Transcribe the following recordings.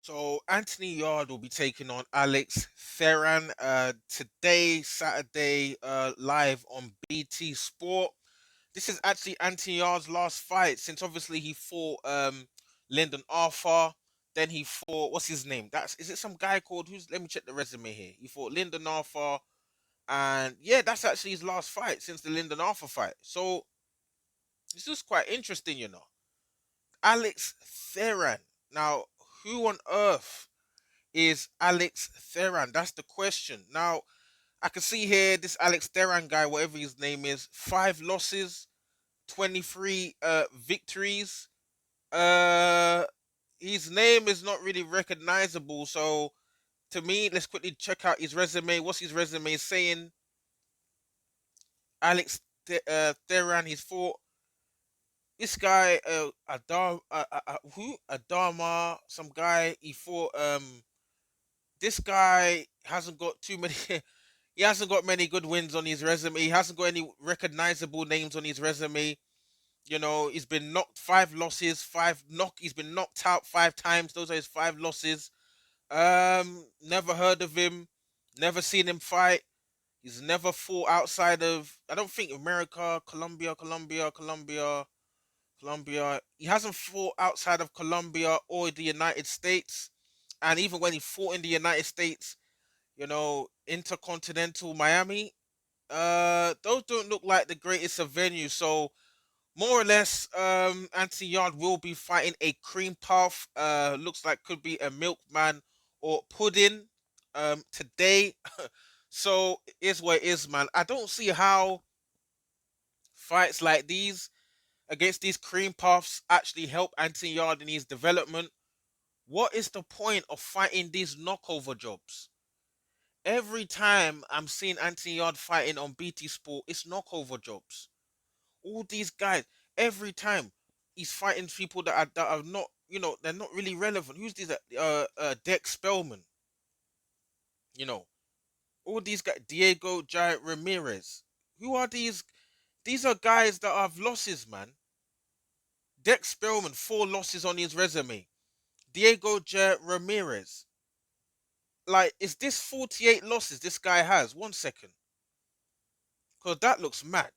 So Anthony Yarde will be taking on Alex Theran today, Saturday, live on BT Sport. This is actually Anthony Yarde's last fight since obviously he fought Lyndon Arthur. Then he fought what's his name? That's is it some guy called who's let me check the resume here. He fought Lyndon Arthur, and yeah, that's actually his last fight since the Lyndon Arthur fight. So this is quite interesting, you know. Alex Theran. Now, who on earth is Alex Theran? That's the question. Now, I can see here this Alex Theran guy, whatever his name is, 5 losses, 23 victories. Uh his name is not really recognizable, so to me, let's quickly check out his resume. What's his resume saying? Alex Theran, he's fought this guy who Adama, some guy he fought this guy hasn't got too many he hasn't got many good wins on his resume. He hasn't got any recognizable names on his resume. You know, he's been knocked 5 losses, he's been knocked out 5 times. Those are his 5 losses. Never heard of him, never seen him fight. He's never fought outside of I don't think America, Colombia. He hasn't fought outside of Colombia or the United States. And even when he fought in the United States, Intercontinental Miami, those don't look like the greatest of venues. So more or less, Anthony Yard will be fighting a cream puff. Looks like could be a milkman or pudding. Today. So it is what it is, man. I don't see how fights like these against these cream puffs actually help Anthony Yard in his development. What is the point of fighting these knockover jobs? Every time I'm seeing Anthony Yard fighting on BT Sport, it's knockover jobs. All these guys, every time he's fighting people that are not, they're not really relevant. Who's this? Dex Spellman. You know, all these guys, Diego Giant Ramirez. Who are these? These are guys that have losses, man. Dex Spellman, 4 losses on his resume. Diego Giant Ramirez. Like, is this 48 losses this guy has? 1 second. Because that looks mad.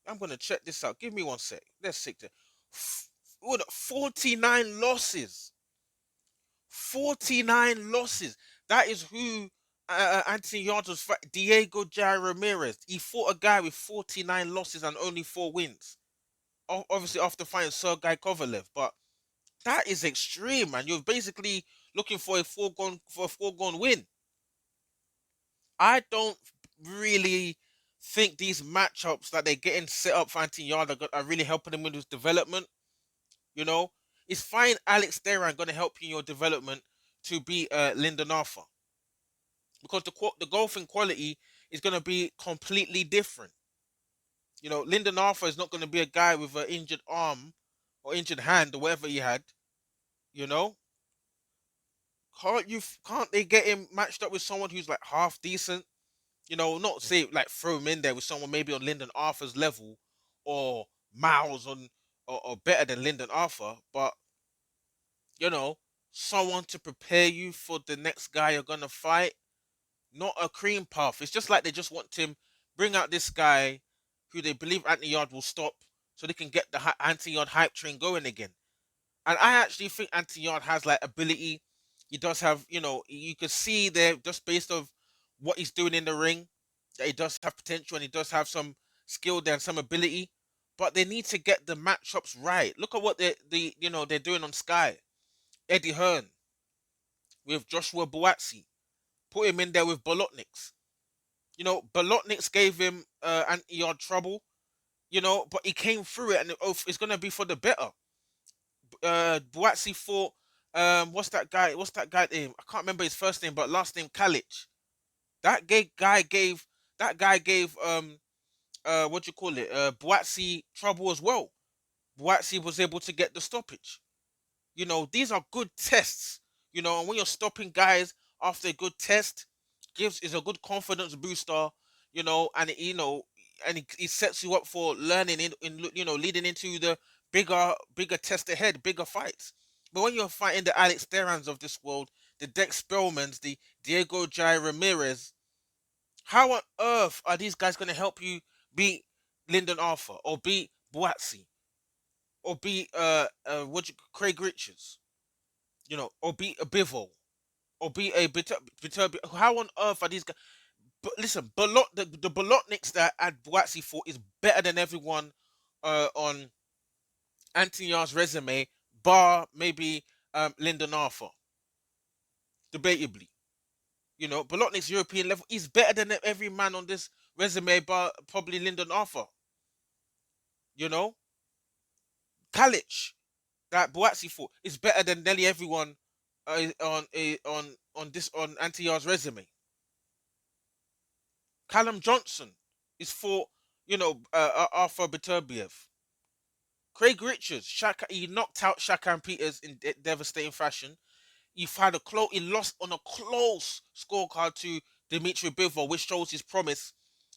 I'm going to check this out. Give me 1 sec. Let's see. 49 losses. 49 losses. That is who Anthony Yarde was fighting. Diego Jai Ramirez. He fought a guy with 49 losses and only 4 wins. Obviously, after fighting Sergei Kovalev. But that is extreme, man. You're basically looking for a foregone win. I don't really think these matchups that they're getting set up for Anthony Yarde are really helping him with his development. You know, it's fine. Alex Theran going to help you in your development to be Lyndon Arthur because the golfing quality is going to be completely different. You know, Lyndon Arthur is not going to be a guy with an injured arm or injured hand or whatever he had. You know, can't they get him matched up with someone who's like half decent? Not say like throw him in there with someone maybe on Lyndon Arthur's level or miles on or better than Lyndon Arthur, but you know, someone to prepare you for the next guy you're gonna fight, not a cream puff. It's just like they just want to bring out this guy who they believe Anthony Yard will stop so they can get the Anthony Yard hype train going again. And I actually think Anthony Yard has like ability. He does have, you can see there just based of what he's doing in the ring that he does have potential and he does have some skill there and some ability. But they need to get the matchups right. Look at what they're doing on Sky. Eddie Hearn with Joshua Buatsi. Put him in there with Bolotniks. Bolotniks gave him Anthony Yard trouble. But he came through it and it's gonna be for the better. Buatsi fought what's that guy? What's that guy name? I can't remember his first name, but last name Kalic. That guy gave what do you call it? Buatsi trouble as well. Buatsi was able to get the stoppage. These are good tests. And when you're stopping guys after a good test, is a good confidence booster. And it sets you up for learning in leading into the bigger test ahead, bigger fights. But when you're fighting the Alex Therans of this world, the Dex Spellmans, the Diego Jai Ramirez, how on earth are these guys going to help you beat Lyndon Arthur or beat Boatsi or beat Craig Richards, or beat a Bivol or beat a Viterbi? How on earth are these guys? But listen, the Bolotniks that at Boatsi fought is better than everyone on Antony's resume, bar maybe Lyndon Arthur, debatably. Bolotnik's European level is better than every man on this resume, bar probably Lyndon Arthur. You know, Kalic that Boatsi fought is better than nearly everyone on Antony's resume. Callum Johnson is fought, Arthur Beterbiev. Craig Richards, he knocked out Shakan Peters in devastating fashion. He lost on a close scorecard to Dimitri Bivol, which shows his promise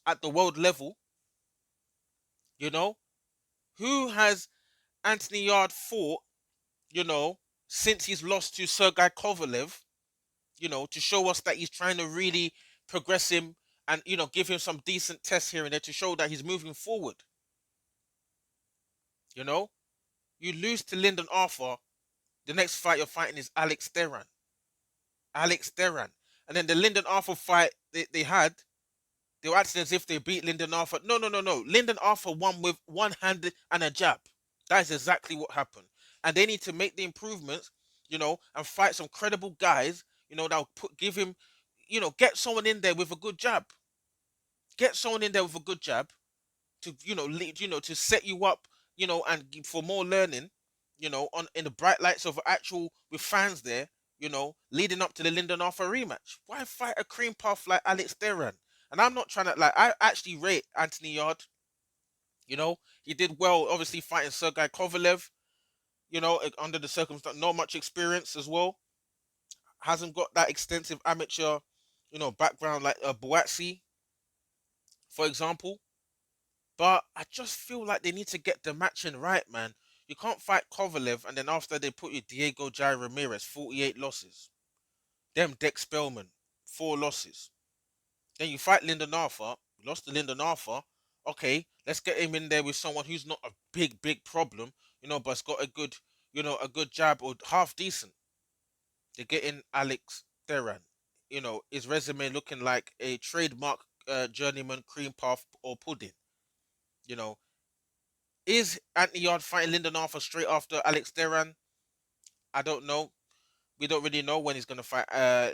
at the world level. You know, who has Anthony Yard fought? You know, since he's lost to Sergei Kovalev. To show us that he's trying to really progress him and give him some decent tests here and there to show that he's moving forward. You know, you lose to Lyndon Arthur. The next fight you're fighting is Alex Theran. Alex Theran. And then the Lyndon Arthur fight they had, they were acting as if they beat Lyndon Arthur. No, no, no, no. Lyndon Arthur won with one hand and a jab. That is exactly what happened. And they need to make the improvements, and fight some credible guys, that'll give him, get someone in there with a good jab. Get someone in there with a good jab to, lead, to set you up, and for more learning, on in the bright lights of actual with fans there, leading up to the Lyndon Arthur rematch. Why fight a cream puff like Alex Theran? And I'm not trying to I actually rate Anthony Yard. He did well, obviously fighting Sergei Kovalev. Under the circumstance, not much experience as well. Hasn't got that extensive amateur, background like Boatsi, for example. But I just feel like they need to get the matching right, man. You can't fight Kovalev and then after they put you Diego Jai Ramirez, 48 losses. Them Dex Spellman, 4 losses. Then you fight Lyndon Arthur, you lost to Lyndon Arthur. Okay, let's get him in there with someone who's not a big, big problem, but's got a good jab or half decent. They're getting Alex Theran. His resume looking like a trademark journeyman cream puff or pudding. You know, is Anthony Yard fighting Lyndon Arthur straight after Alex Theran? I don't know. We don't really know when he's going to fight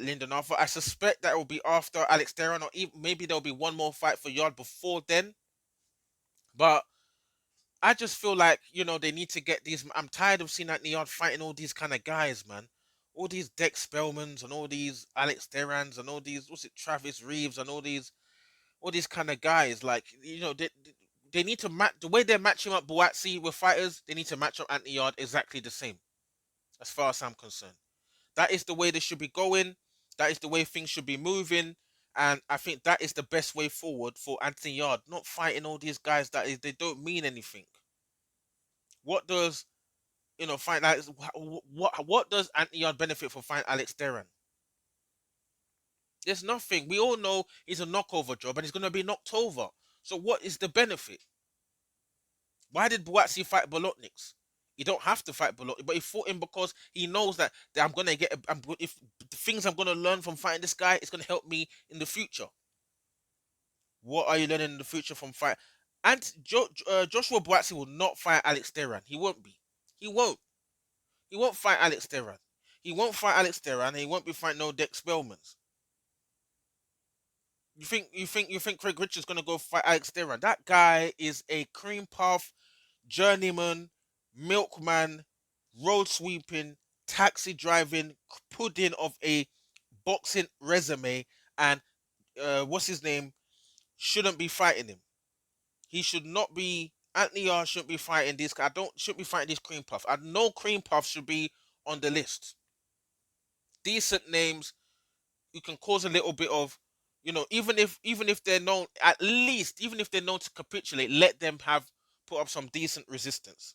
Lyndon Arthur. I suspect that it will be after Alex Theran, or even, maybe there'll be one more fight for Yard before then. But I just feel like, they need to get these. I'm tired of seeing Anthony Yard fighting all these kind of guys, man. All these Dex Spellmans and all these Alex Therans and all these, Travis Reeves and all these kind of guys. Like, they need to match the way they're matching up Boatsi with fighters. They need to match up Anthony Yard exactly the same, as far as I'm concerned. That is the way they should be going. That is the way things should be moving. And I think that is the best way forward for Anthony Yard. Not fighting all these guys they don't mean anything. What does fight like what does Anthony Yard benefit from fighting Alex Theran? There's nothing. We all know he's a knockover job and he's gonna be knocked over. So what is the benefit? Why did Boatsi fight Bolotniks? You don't have to fight Bolotnik, but he fought him because he knows that I'm gonna get. If the things I'm gonna learn from fighting this guy is gonna help me in the future. What are you learning in the future from fight? And Joshua Boatsi will not fight Alex Theran. He won't be. He won't. He won't fight Alex Theran. He won't fight Alex Theran. And he won't be fighting no Dex Spellmans. You think Craig Richards gonna go fight Alex Theran? That guy is a cream puff journeyman, milkman, road sweeping, taxi driving, pudding of a boxing resume, and what's his name? Shouldn't be fighting him. He should not be. Anthony R shouldn't be fighting this guy. I don't should be fighting this cream puff. I know cream puff should be on the list. Decent names who can cause a little bit of, even if they're known, at least even if they're known to capitulate, let them have put up some decent resistance.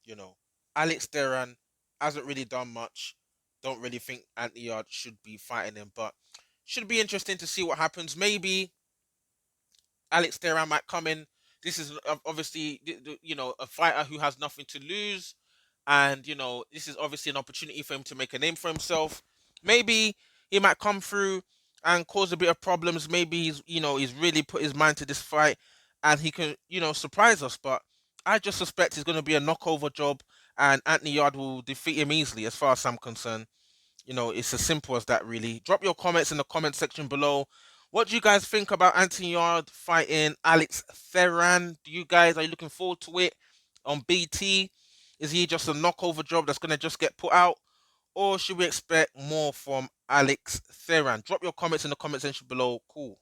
You know, Alex Theran, hasn't really done much. Don't really think Anthony Yard should be fighting him, but should be interesting to see what happens. Maybe Alex Theran might come in. This is obviously, a fighter who has nothing to lose, and this is obviously an opportunity for him to make a name for himself. Maybe he might come through and cause a bit of problems. Maybe he's really put his mind to this fight, and he can surprise us. But I just suspect it's going to be a knockover job, and Anthony Yard will defeat him easily, as far as I'm concerned. It's as simple as that, really. Drop your comments in the comment section below. What do you guys think about Antony Yard fighting Alex Theran? Are you looking forward to it on BT? Is he just a knockover job that's going to just get put out? Or should we expect more from Alex Theran? Drop your comments in the comment section below. Cool.